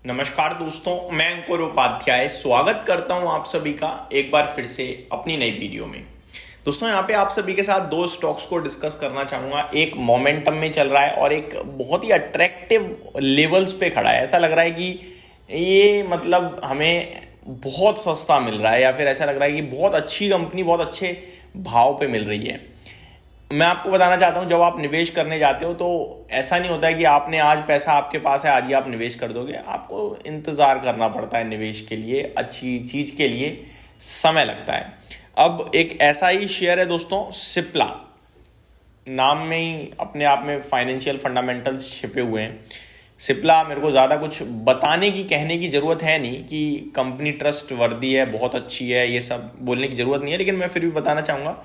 नमस्कार दोस्तों, मैं अंकुर उपाध्याय स्वागत करता हूं आप सभी का एक बार फिर से अपनी नई वीडियो में। दोस्तों यहाँ पे आप सभी के साथ दो स्टॉक्स को डिस्कस करना चाहूंगा। एक मोमेंटम में चल रहा है और एक बहुत ही अट्रैक्टिव लेवल्स पे खड़ा है। ऐसा लग रहा है कि ये मतलब हमें बहुत सस्ता मिल रहा है या फिर ऐसा लग रहा है कि बहुत अच्छी कंपनी बहुत अच्छे भाव पे मिल रही है। मैं आपको बताना चाहता हूं, जब आप निवेश करने जाते हो तो ऐसा नहीं होता है कि आपने आज पैसा आपके पास है आज ही आप निवेश कर दोगे। आपको इंतज़ार करना पड़ता है निवेश के लिए, अच्छी चीज़ के लिए समय लगता है। अब एक ऐसा ही शेयर है दोस्तों, सिप्ला। नाम में ही अपने आप में फाइनेंशियल फंडामेंटल्स छिपे हुए हैं। सिप्ला मेरे को ज़्यादा कुछ बताने की कहने की ज़रूरत है नहीं कि कंपनी ट्रस्ट वर्दी है, बहुत अच्छी है, ये सब बोलने की ज़रूरत नहीं है, लेकिन मैं फिर भी बताना चाहूँगा।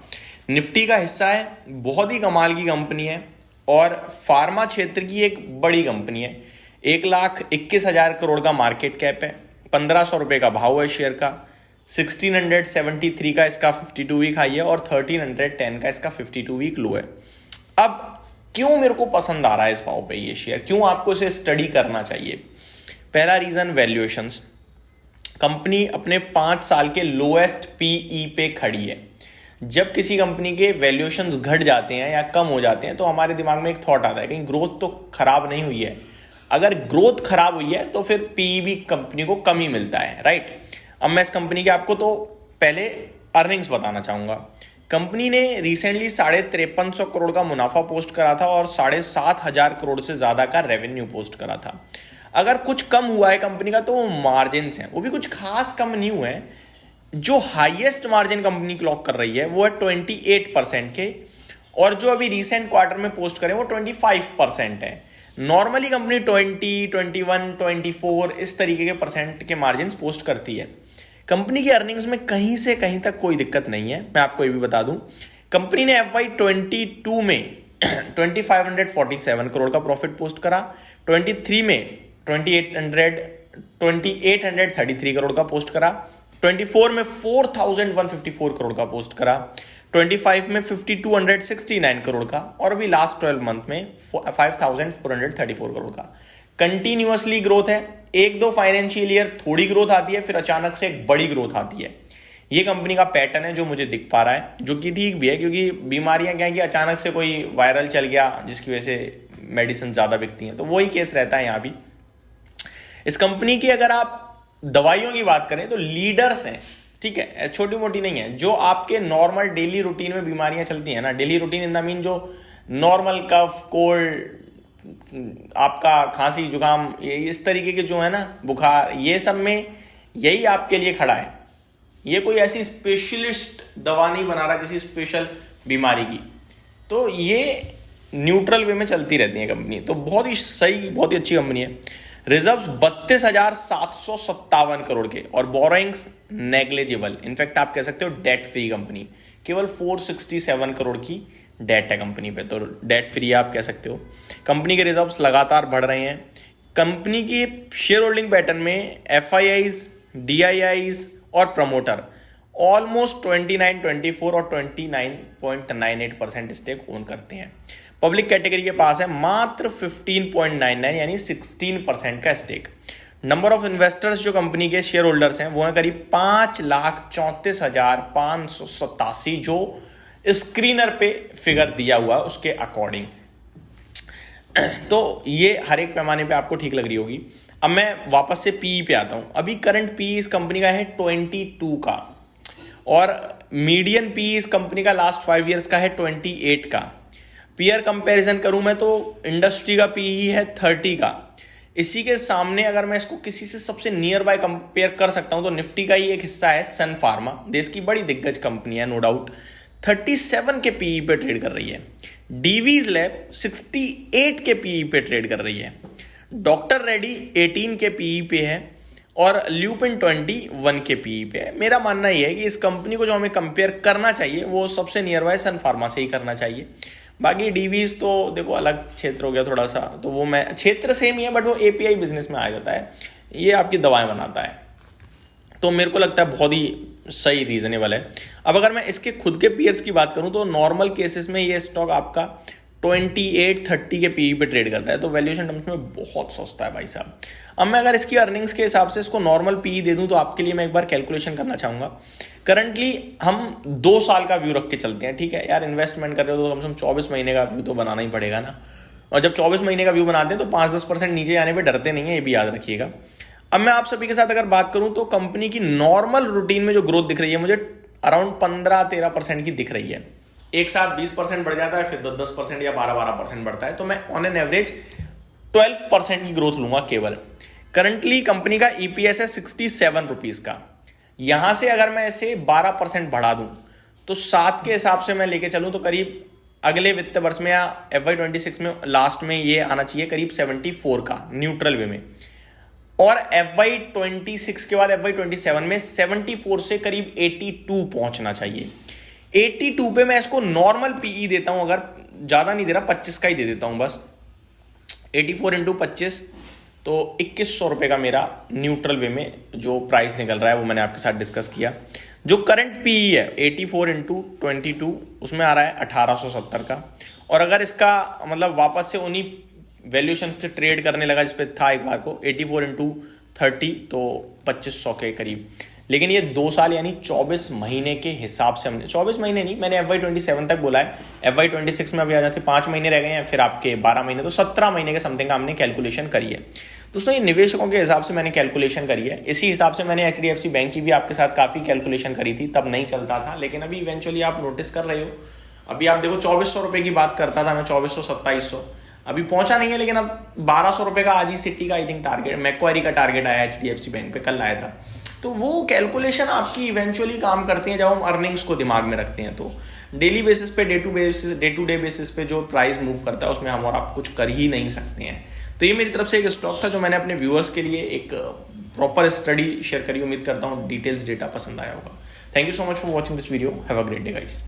निफ्टी का हिस्सा है, बहुत ही कमाल की कंपनी है और फार्मा क्षेत्र की एक बड़ी कंपनी है। 1,21,000 करोड़ का मार्केट कैप है, 1,500 रुपये का भाव है शेयर का। 1,673 का इसका 52 वीक हाई है और 1,310 का इसका 52 वीक लो है। अब क्यों मेरे को पसंद आ रहा है इस भाव पे ये शेयर, क्यों आपको इसे स्टडी करना चाहिए? पहला रीजन, वैल्यूएशंस। कंपनी अपने 5 साल के लोएस्ट पीई पे खड़ी है। जब किसी कंपनी के वैल्यूएशंस घट जाते हैं या कम हो जाते हैं तो हमारे दिमाग में एक थॉट आता है कहीं ग्रोथ तो खराब नहीं हुई है। अगर ग्रोथ खराब हुई है तो फिर पीई भी कंपनी को कम ही मिलता है, राइट। अब मैं इस कंपनी के आपको तो पहले अर्निंग्स बताना चाहूंगा। कंपनी ने रिसेंटली 5350 करोड़ का मुनाफा पोस्ट करा था और 7,500 करोड़ से ज्यादा का रेवेन्यू पोस्ट करा था। अगर कुछ कम हुआ है कंपनी का तो मार्जिन हैं, वो भी कुछ खास कम नहीं हुए हैं। जो हाईएस्ट मार्जिन कंपनी क्लॉक कर रही है वो है 28% के, और जो अभी रिसेंट क्वार्टर में पोस्ट करें वो 25% है। नॉर्मली कंपनी 20, 21, 24 इस तरीके के परसेंट के मार्जिन पोस्ट करती है। कंपनी की अर्निंग्स में कहीं से कहीं तक कोई दिक्कत नहीं है। मैं आपको ये भी बता दूं, कंपनी ने FY22 में 2,547 करोड़ का प्रॉफिट पोस्ट करा, 23 में 2,833 करोड़ का पोस्ट करा, 24 में 4,154 करोड़ का पोस्ट करा, 25 में 5,269 करोड़ का, और अभी लास्ट 12 मंथ में 5,434 करोड़ का। कंटिन्यूअसली ग्रोथ है। एक दो फाइनेंशियल ईयर थोड़ी ग्रोथ आती है, फिर अचानक से एक बड़ी ग्रोथ आती है। ये कंपनी का पैटर्न है जो मुझे दिख पा रहा है, जो कि ठीक भी है, क्योंकि बीमारियां क्या है कि अचानक से कोई वायरल चल गया जिसकी वजह से मेडिसिन ज़्यादा बिकती हैं, तो वही केस रहता है यहाँ भी। इस कंपनी की अगर आप दवाइयों की बात करें तो लीडर्स हैं, ठीक है, छोटी मोटी नहीं है। जो आपके नॉर्मल डेली रूटीन में बीमारियां चलती हैं ना, daily routine in the mean जो नॉर्मल कफ कोल्ड, आपका खांसी जुकाम, ये इस तरीके के जो है ना, बुखार, ये सब में यही आपके लिए खड़ा है। ये कोई ऐसी स्पेशलिस्ट दवा नहीं बना रहा किसी स्पेशल बीमारी की, तो ये न्यूट्रल वे में चलती रहती है कंपनी। तो बहुत ही सही, बहुत ही अच्छी कंपनी है। रिजर्व्स 32,757 करोड़ के और बोरोइंग्स नेग्लिजिबल, इनफैक्ट आप कह सकते हो डेट फ्री कंपनी। केवल 467 करोड़ की डेट है कंपनी पे, तो डेट फ्री आप कह सकते हो। कंपनी के रिजर्व्स लगातार बढ़ रहे हैं। कंपनी की शेयर होल्डिंग पैटर्न में FIIs, DIIs और प्रमोटर ऑलमोस्ट 29, 24 और 29.98% स्टेक ओन करते हैं। पब्लिक कैटेगरी के पास है मात्र 15.99 यानी 16% का स्टेक। नंबर ऑफ इन्वेस्टर्स जो कंपनी के शेयर होल्डर्स हैं वो है करीब 5,34,587, जो स्क्रीनर पे फिगर दिया हुआ है उसके अकॉर्डिंग। तो ये हर एक पैमाने पे आपको ठीक लग रही होगी। अब मैं वापस से पीई पे आता हूं। अभी करंट पीई इस कंपनी का है 22 का, और मीडियन पीई इस कंपनी का लास्ट 5 ईयर्स का है 28 का। पीयर कंपैरिजन करूं मैं तो इंडस्ट्री का पीई है 30 का। इसी के सामने अगर मैं इसको किसी से सबसे नियर बाय कंपेयर कर सकता हूं तो निफ्टी का ही एक हिस्सा है सन फार्मा, देश की बड़ी दिग्गज कंपनी है नो डाउट, 37 के पीई पे ट्रेड कर रही है। डीवीज लैब 68 के पीई पे ट्रेड कर रही है। डॉक्टर रेड्डी 18 के पीई पे है और ल्यूपिन 21 के पीई पे है। मेरा मानना यह है कि इस कंपनी को जो हमें कंपेयर करना चाहिए वो सबसे नियर बाय सन फार्मा से ही करना चाहिए। बाकी डीवीज तो देखो अलग क्षेत्र हो गया थोड़ा सा, तो वो मैं क्षेत्र सेम ही है बट वो API बिजनेस में आ जाता है, ये आपकी दवाएं बनाता है। तो मेरे को लगता है बहुत ही सही रीजनेबल है। अब अगर मैं इसके खुद के पीयर्स की बात करूं तो नॉर्मल केसेस में ये स्टॉक आपका 28-30 के पीई पे ट्रेड करता है, तो वैल्यूएशन टर्म्स में बहुत सस्ता है भाई साहब। अब मैं अगर इसकी अर्निंग्स के हिसाब से इसको नॉर्मल पीई दे दूं तो आपके लिए मैं एक बार कैलकुलेशन करना चाहूंगा। करंटली हम 2 साल का व्यू रख के चलते हैं, ठीक है यार, इन्वेस्टमेंट कर रहे हो तो कम से कम 24 महीने का व्यू तो बनाना ही पड़ेगा ना। और जब 24 महीने का व्यू बनाते हैं तो 5-10% नीचे आने पर डरते नहीं है, ये भी याद रखिएगा। अब मैं आप सभी के साथ अगर बात करूं तो कंपनी की नॉर्मल रूटीन में जो ग्रोथ दिख रही है मुझे अराउंड 15-13% की दिख रही है। एक साथ 20% बढ़ जाता है, फिर 10% या 12% बढ़ता है, तो मैं ऑन एन एवरेज 12% की ग्रोथ लूंगा केवल। करंटली कंपनी का ईपीएस है 67 रुपीज का। यहां से अगर मैं इसे 12% बढ़ा दूं तो 7 के हिसाब से मैं लेके चलूं तो करीब अगले वित्त वर्ष में या FY26 में लास्ट में ये आना चाहिए करीब 74 का न्यूट्रल वे में, और FY26 के बाद FY27 में 74 से करीब 82 पहुंचना चाहिए। 82 पे मैं इसको नॉर्मल पीई देता हूं, अगर ज्यादा नहीं दे रहा 25 का ही दे देता हूं बस। 84 इंटू 25 तो 2100 रुपए का मेरा न्यूट्रल वे में जो प्राइस निकल रहा है वो मैंने आपके साथ डिस्कस किया। जो करंट पीई है 84 इंटू 22 उसमें आ रहा है 1870 का, और अगर इसका मतलब वापस से उन्हीं वैल्यूएशन से ट्रेड करने लगा जिस पे था एक बार को 84 इंटू 30 तो 2500 के करीब। लेकिन ये 2 साल यानी 24 महीने के हिसाब से हमने 24 महीने नहीं, मैंने FY27 तक बोला है, FY26 में अभी आ जाते 5 महीने रह गए हैं, फिर आपके 12 महीने, तो 17 महीने के समथिंग का हमने कैलकुलेशन करी है। दोस्तों ये निवेशकों के हिसाब से मैंने कैलकुलेशन करी है, इसी हिसाब से मैंने HDFC बैंक की भी आपके साथ काफ़ी कैलकुलेशन करी थी, तब नहीं चलता था, लेकिन अभी इवेंचुअली आप नोटिस कर रहे हो, अभी आप देखो 2400 रुपये की बात करता था मैं, 2400-2700 अभी पहुंचा नहीं है, लेकिन अब 1200 रुपये का आज ही सिटी का आई थिंक टारगेट, मैक्वारी का टारगेट आया HDFC बैंक पे, कल आया था। तो वो कैलकुलेशन आपकी इवेंचुअली काम करती है जब हम अर्निंग्स को दिमाग में रखते हैं। तो डेली बेसिस पे डे टू डे बेसिस पे जो प्राइस मूव करता है उसमें हम और आप कुछ कर ही नहीं सकते हैं। तो ये मेरी तरफ से एक स्टॉक था जो मैंने अपने व्यूअर्स के लिए एक प्रॉपर स्टडी शेयर करी। उम्मीद करता हूँ डिटेल्स डेटा पसंद आया होगा। Thank you so much for watching this video. Have a great day guys.